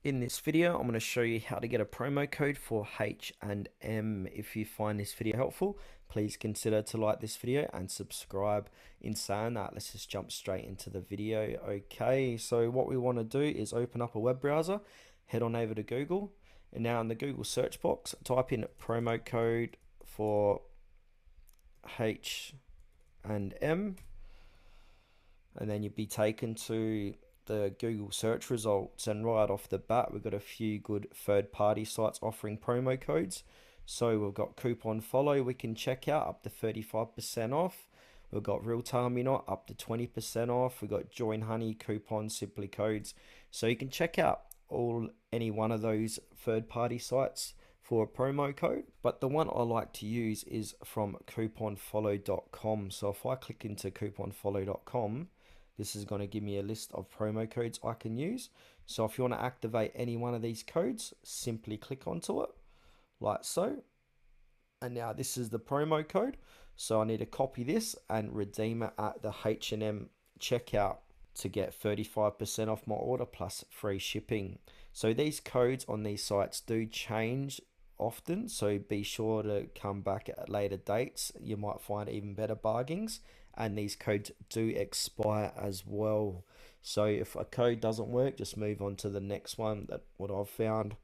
In this video, I'm going to show you how to get a promo code for H&M. If you find this video helpful, please consider to like this video and subscribe. In saying that, let's just jump straight into the video. Okay, so what we want to do is open up a web browser, head on over to Google, and now in the Google search box, type in promo code for H&M, and then you'd be taken to the Google search results, and right off the bat we've got a few good third-party sites offering promo codes. So we've got Coupon Follow we can check out up to 35% off. We've got Real Time Not up to 20% off. We've got Join Honey, Coupon, Simply Codes. So you can check out any one of those third-party sites for a promo code, but the one I like to use is from couponfollow.com. So if I click into couponfollow.com, this is going to give me a list of promo codes I can use. So if you want to activate any one of these codes, simply click onto it like so. And now this is the promo code. So I need to copy this and redeem it at the H&M checkout to get 35% off my order plus free shipping. So these codes on these sites do change often, so be sure to come back at later dates. You might find even better bargains, and these codes do expire as well. So if a code doesn't work, just move on to the next one. That what I've found.